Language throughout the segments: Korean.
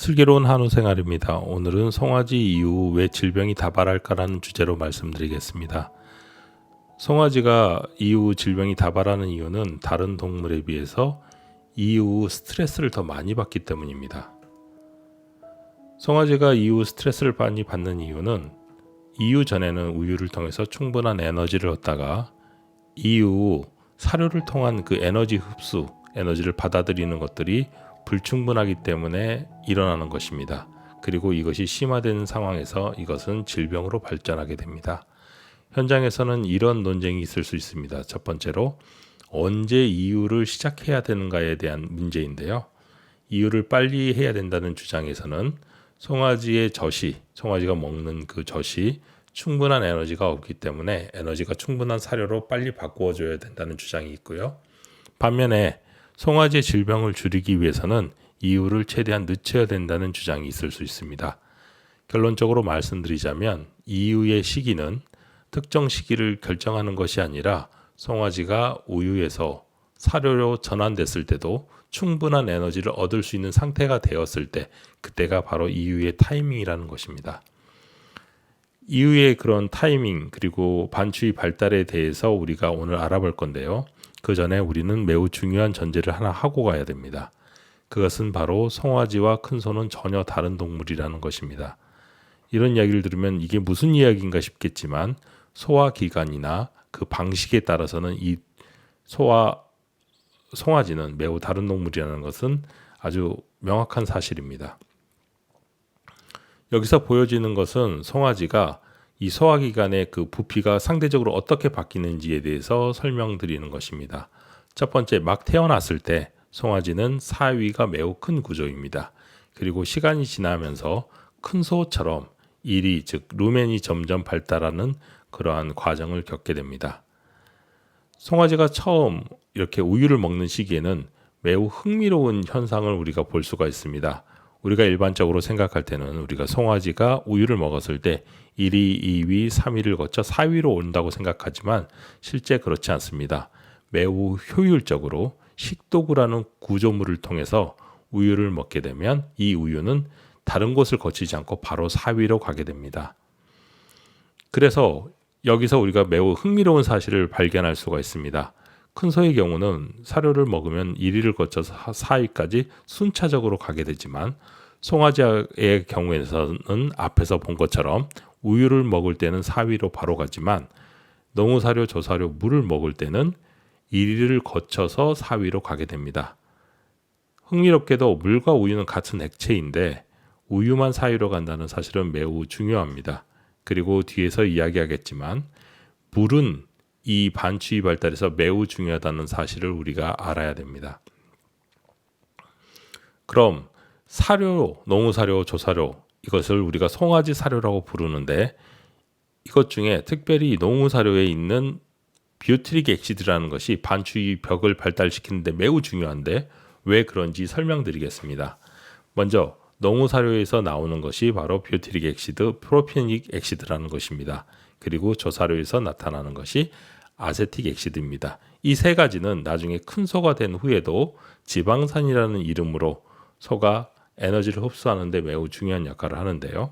슬기로운 한우 생활입니다. 오늘은 송아지 이후 왜 질병이 다발할까라는 주제로 말씀드리겠습니다. 송아지가 이후 질병이 다발하는 이유는 다른 동물에 비해서 이후 스트레스를 더 많이 받기 때문입니다. 송아지가 이후 스트레스를 많이 받는 이유는 이후 전에는 우유를 통해서 충분한 에너지를 얻다가 이후 사료를 통한 그 에너지 흡수, 에너지를 받아들이는 것들이 불충분하기 때문에 일어나는 것입니다. 그리고 이것이 심화되는 상황에서 이것은 질병으로 발전하게 됩니다. 현장에서는 이런 논쟁이 있을 수 있습니다. 첫 번째로 언제 이유를 시작해야 되는가에 대한 문제인데요. 이유를 빨리 해야 된다는 주장에서는 송아지의 젖이, 송아지가 먹는 그 젖이 충분한 에너지가 없기 때문에 에너지가 충분한 사료로 빨리 바꾸어줘야 된다는 주장이 있고요. 반면에 송아지의 질병을 줄이기 위해서는 이유를 최대한 늦춰야 된다는 주장이 있을 수 있습니다. 결론적으로 말씀드리자면 이유의 시기는 특정 시기를 결정하는 것이 아니라 송아지가 우유에서 사료로 전환됐을 때도 충분한 에너지를 얻을 수 있는 상태가 되었을 때 그때가 바로 이유의 타이밍이라는 것입니다. 이유의 그런 타이밍 그리고 반추의 발달에 대해서 우리가 오늘 알아볼 건데요. 그 전에 우리는 매우 중요한 전제를 하나 하고 가야 됩니다. 그것은 바로 송아지와 큰소는 전혀 다른 동물이라는 것입니다. 이런 이야기를 들으면 이게 무슨 이야기인가 싶겠지만 소화기관이나 그 방식에 따라서는 이 송아지는 매우 다른 동물이라는 것은 아주 명확한 사실입니다. 여기서 보여지는 것은 송아지가 이 소화기관의 그 부피가 상대적으로 어떻게 바뀌는지에 대해서 설명드리는 것입니다. 첫 번째, 막 태어났을 때 송아지는 사위가 매우 큰 구조입니다. 그리고 시간이 지나면서 큰 소처럼 일이 즉 루멘이 점점 발달하는 그러한 과정을 겪게 됩니다. 송아지가 처음 이렇게 우유를 먹는 시기에는 매우 흥미로운 현상을 우리가 볼 수가 있습니다. 우리가 일반적으로 생각할 때는 우리가 송아지가 우유를 먹었을 때 1위, 2위, 3위를 거쳐 4위로 온다고 생각하지만 실제 그렇지 않습니다. 매우 효율적으로 식도구라는 구조물을 통해서 우유를 먹게 되면 이 우유는 다른 곳을 거치지 않고 바로 4위로 가게 됩니다. 그래서 여기서 우리가 매우 흥미로운 사실을 발견할 수가 있습니다. 큰 소의 경우는 사료를 먹으면 1위를 거쳐서 4위까지 순차적으로 가게 되지만 송아지의 경우에서는 앞에서 본 것처럼 우유를 먹을 때는 4위로 바로 가지만 농우사료, 조사료, 물을 먹을 때는 1위를 거쳐서 4위로 가게 됩니다. 흥미롭게도 물과 우유는 같은 액체인데 우유만 4위로 간다는 사실은 매우 중요합니다. 그리고 뒤에서 이야기하겠지만 물은 이 반추위 발달에서 매우 중요하다는 사실을 우리가 알아야 됩니다. 그럼 사료, 농우사료, 조사료 이것을 우리가 송아지 사료라고 부르는데 이것 중에 특별히 농우사료에 있는 비오트릭 액시드라는 것이 반추위 벽을 발달시키는 데 매우 중요한데 왜 그런지 설명드리겠습니다. 먼저 농우사료에서 나오는 것이 바로 비오트릭 액시드, 프로피닉 액시드라는 것입니다. 그리고 조사료에서 나타나는 것이 아세틱 액시드입니다. 이 세 가지는 나중에 큰 소가 된 후에도 지방산이라는 이름으로 소가 에너지를 흡수하는 데 매우 중요한 역할을 하는데요.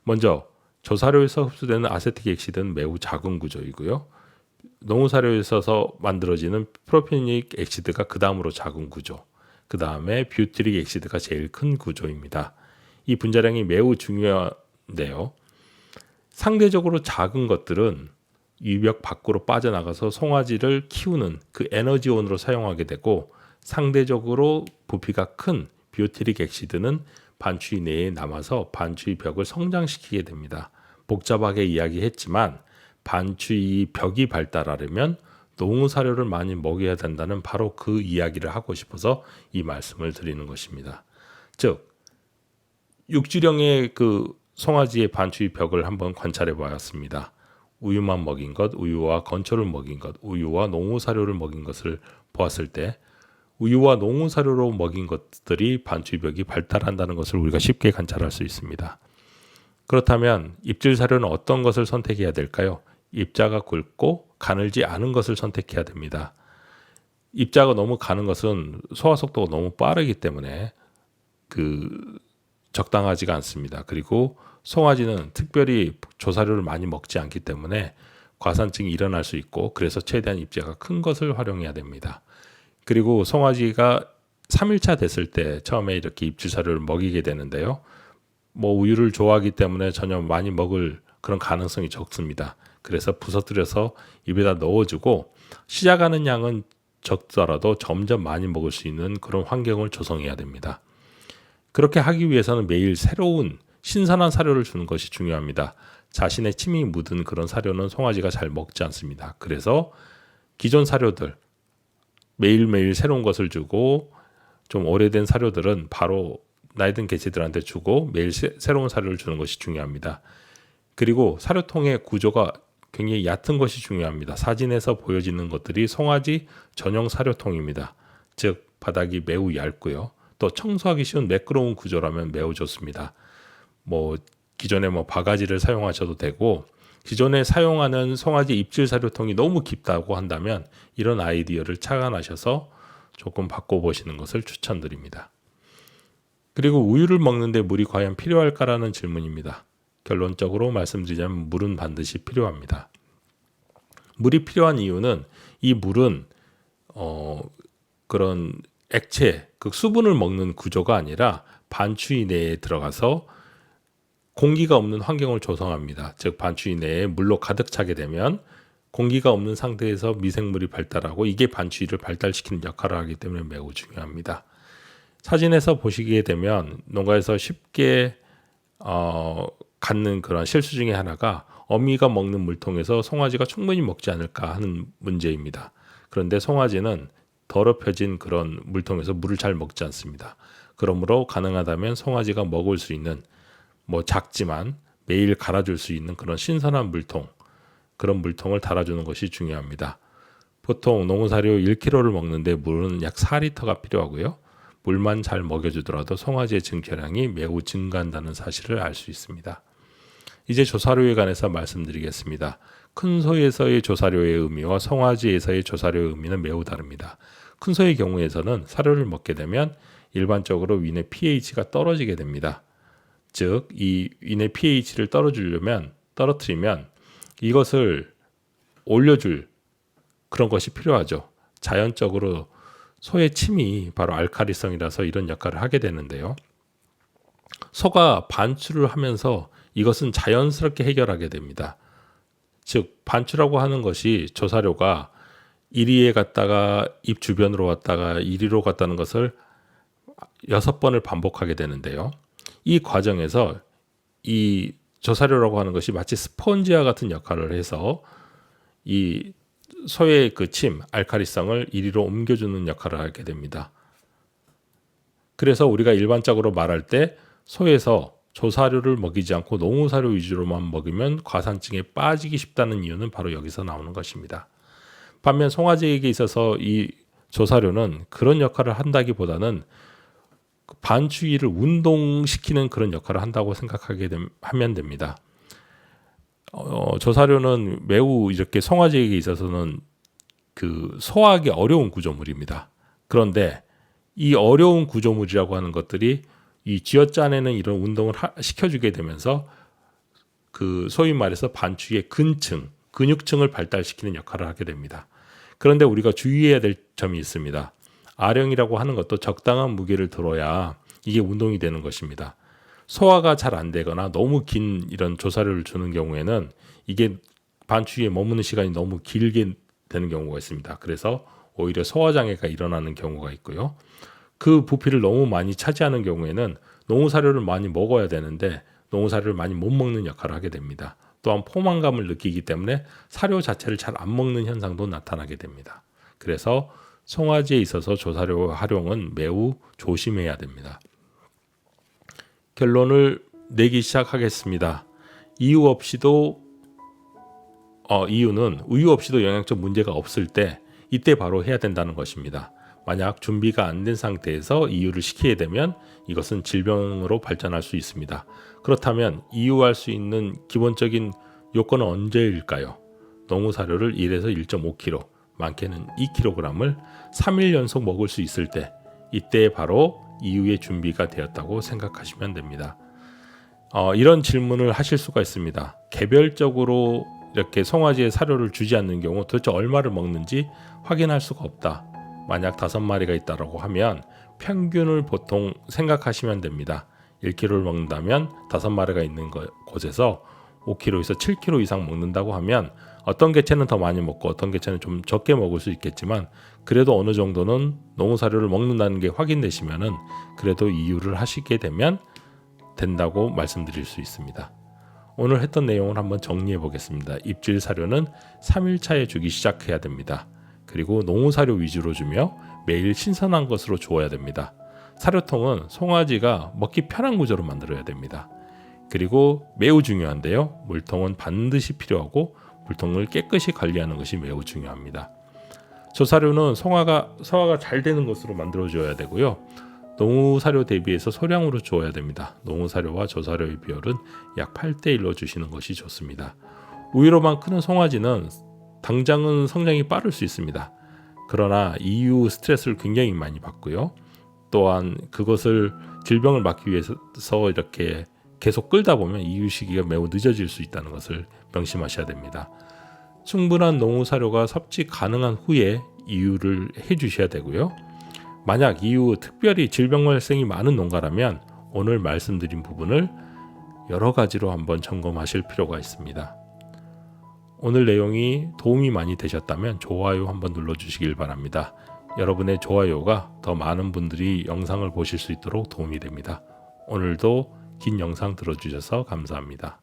먼저 조사료에서 흡수되는 아세틱 액시드는 매우 작은 구조이고요. 농우사료에서 만들어지는 프로피닉 액시드가 그 다음으로 작은 구조, 그 다음에 뷰트릭 액시드가 제일 큰 구조입니다. 이 분자량이 매우 중요한데요. 상대적으로 작은 것들은 유벽 밖으로 빠져나가서 송아지를 키우는 그 에너지원으로 사용하게 되고 상대적으로 부피가 큰 비오트릭 액시드는 반추위 내에 남아서 반추위 벽을 성장시키게 됩니다. 복잡하게 이야기했지만 반추위 벽이 발달하려면 농우사료를 많이 먹여야 된다는 바로 그 이야기를 하고 싶어서 이 말씀을 드리는 것입니다. 즉 육지령의 그 송아지의 반추위 벽을 한번 관찰해 보았습니다. 우유만 먹인 것, 우유와 건초를 먹인 것, 우유와 농우사료를 먹인 것을 보았을 때 우유와 농우사료로 먹인 것들이 반추위벽이 발달한다는 것을 우리가 쉽게 관찰할 수 있습니다. 그렇다면 입질사료는 어떤 것을 선택해야 될까요? 입자가 굵고 가늘지 않은 것을 선택해야 됩니다. 입자가 너무 가는 것은 소화 속도가 너무 빠르기 때문에 그 적당하지가 않습니다. 그리고 송아지는 특별히 조사료를 많이 먹지 않기 때문에 과산증이 일어날 수 있고, 그래서 최대한 입자가 큰 것을 활용해야 됩니다. 그리고 송아지가 3일차 됐을 때 처음에 이렇게 입주사료를 먹이게 되는데요. 우유를 좋아하기 때문에 전혀 많이 먹을 그런 가능성이 적습니다. 그래서 부서뜨려서 입에다 넣어주고, 시작하는 양은 적더라도 점점 많이 먹을 수 있는 그런 환경을 조성해야 됩니다. 그렇게 하기 위해서는 매일 새로운 신선한 사료를 주는 것이 중요합니다. 자신의 침이 묻은 그런 사료는 송아지가 잘 먹지 않습니다. 그래서 기존 사료들, 매일매일 새로운 것을 주고, 좀 오래된 사료들은 바로 나이 든 개체들한테 주고 매일 새로운 사료를 주는 것이 중요합니다. 그리고 사료통의 구조가 굉장히 얕은 것이 중요합니다. 사진에서 보여지는 것들이 송아지 전용 사료통입니다. 즉 바닥이 매우 얇고요. 또 청소하기 쉬운 매끄러운 구조라면 매우 좋습니다. 기존에 바가지를 사용하셔도 되고, 기존에 사용하는 송아지 입질 사료통이 너무 깊다고 한다면 이런 아이디어를 착안하셔서 조금 바꿔보시는 것을 추천드립니다. 그리고 우유를 먹는데 물이 과연 필요할까라는 질문입니다. 결론적으로 말씀드리자면 물은 반드시 필요합니다. 물이 필요한 이유는 이 물은 그런 액체, 그 수분을 먹는 구조가 아니라 반추위 내에 들어가서 공기가 없는 환경을 조성합니다. 즉 반추위 내에 물로 가득 차게 되면 공기가 없는 상태에서 미생물이 발달하고, 이게 반추위를 발달시키는 역할을 하기 때문에 매우 중요합니다. 사진에서 보시게 되면 농가에서 쉽게 갖는 그런 실수 중에 하나가 어미가 먹는 물통에서 송아지가 충분히 먹지 않을까 하는 문제입니다. 그런데 송아지는 더럽혀진 그런 물통에서 물을 잘 먹지 않습니다. 그러므로 가능하다면 송아지가 먹을 수 있는 작지만 매일 갈아줄 수 있는 그런 신선한 물통, 그런 물통을 달아주는 것이 중요합니다. 보통 농사료 1kg를 먹는데 물은 약 4리터가 필요하고요. 물만 잘 먹여주더라도 송아지의 증표량이 매우 증가한다는 사실을 알 수 있습니다. 이제 조사료에 관해서 말씀드리겠습니다. 큰 소에서의 조사료의 의미와 송아지에서의 조사료의 의미는 매우 다릅니다. 큰 소의 경우에서는 사료를 먹게 되면 일반적으로 위내 pH가 떨어지게 됩니다. 즉, 이 위내 pH를 떨어뜨리면 이것을 올려줄 그런 것이 필요하죠. 자연적으로 소의 침이 바로 알칼리성이라서 이런 역할을 하게 되는데요. 소가 반추를 하면서 이것은 자연스럽게 해결하게 됩니다. 즉, 반추라고 하는 것이 조사료가 이리에 갔다가 입 주변으로 왔다가 이리로 갔다는 것을 6번을 반복하게 되는데요. 이 과정에서 이 조사료라고 하는 것이 마치 스펀지와 같은 역할을 해서 이 소의 그 침, 알칼리성을 이리로 옮겨주는 역할을 하게 됩니다. 그래서 우리가 일반적으로 말할 때 소에서 조사료를 먹이지 않고 농우사료 위주로만 먹으면 과산증에 빠지기 쉽다는 이유는 바로 여기서 나오는 것입니다. 반면 송아지에게 있어서 이 조사료는 그런 역할을 한다기보다는 반추위를 운동시키는 그런 역할을 한다고 하면 됩니다. 조사료는 매우 이렇게 송아지에게 있어서는 소화하기 어려운 구조물입니다. 그런데 이 어려운 구조물이라고 하는 것들이 이 쥐어짜내는 이런 운동을 시켜주게 되면서 소위 말해서 반추위의 근육층을 발달시키는 역할을 하게 됩니다. 그런데 우리가 주의해야 될 점이 있습니다. 아령이라고 하는 것도 적당한 무게를 들어야 이게 운동이 되는 것입니다. 소화가 잘 안 되거나 너무 긴 이런 조사료를 주는 경우에는 이게 반추위에 머무는 시간이 너무 길게 되는 경우가 있습니다. 그래서 오히려 소화장애가 일어나는 경우가 있고요. 그 부피를 너무 많이 차지하는 경우에는 농우사료를 많이 먹어야 되는데 농우사료를 많이 못 먹는 역할을 하게 됩니다. 또한 포만감을 느끼기 때문에 사료 자체를 잘 안 먹는 현상도 나타나게 됩니다. 그래서 송아지에 있어서 조사료 활용은 매우 조심해야 됩니다. 결론을 내기 시작하겠습니다. 이유는 우유 없이도 영양적 문제가 없을 때 이때 바로 해야 된다는 것입니다. 만약 준비가 안 된 상태에서 이유를 시키게 되면 이것은 질병으로 발전할 수 있습니다. 그렇다면 이유할 수 있는 기본적인 요건은 언제일까요? 농우사료를 1에서 1.5kg, 많게는 2kg을 3일 연속 먹을 수 있을 때, 이때 바로 이후의 준비가 되었다고 생각하시면 됩니다. 이런 질문을 하실 수가 있습니다. 개별적으로 이렇게 송아지의 사료를 주지 않는 경우 도대체 얼마를 먹는지 확인할 수가 없다. 만약 5마리가 있다고 하면 평균을 보통 생각하시면 됩니다. 1kg를 먹는다면 5마리가 있는 곳에서 5kg에서 7kg 이상 먹는다고 하면 어떤 개체는 더 많이 먹고 어떤 개체는 좀 적게 먹을 수 있겠지만 그래도 어느 정도는 농사료를 먹는다는 게 확인되시면은 그래도 이유를 하시게 되면 된다고 말씀드릴 수 있습니다. 오늘 했던 내용을 한번 정리해 보겠습니다. 입질 사료는 3일차에 주기 시작해야 됩니다. 그리고 농우사료 위주로 주며 매일 신선한 것으로 주어야 됩니다. 사료통은 송아지가 먹기 편한 구조로 만들어야 됩니다. 그리고 매우 중요한데요. 물통은 반드시 필요하고 물통을 깨끗이 관리하는 것이 매우 중요합니다. 조사료는 소화가 잘 되는 것으로 만들어 줘야 되고요. 농우사료 대비해서 소량으로 주어야 됩니다. 농우사료와 조사료의 비율은 약 8대1로 주시는 것이 좋습니다. 우유로만 크는 송아지는 당장은 성장이 빠를 수 있습니다. 그러나 이후 스트레스를 굉장히 많이 받고요. 또한 그것을 질병을 막기 위해서 이렇게 계속 끌다 보면 이후 시기가 매우 늦어질 수 있다는 것을 명심하셔야 됩니다. 충분한 농우사료가 섭취 가능한 후에 이유를 해주셔야 되고요. 만약 이후 특별히 질병 발생이 많은 농가라면 오늘 말씀드린 부분을 여러 가지로 한번 점검하실 필요가 있습니다. 오늘 내용이 도움이 많이 되셨다면 좋아요 한번 눌러주시길 바랍니다. 여러분의 좋아요가 더 많은 분들이 영상을 보실 수 있도록 도움이 됩니다. 오늘도 긴 영상 들어주셔서 감사합니다.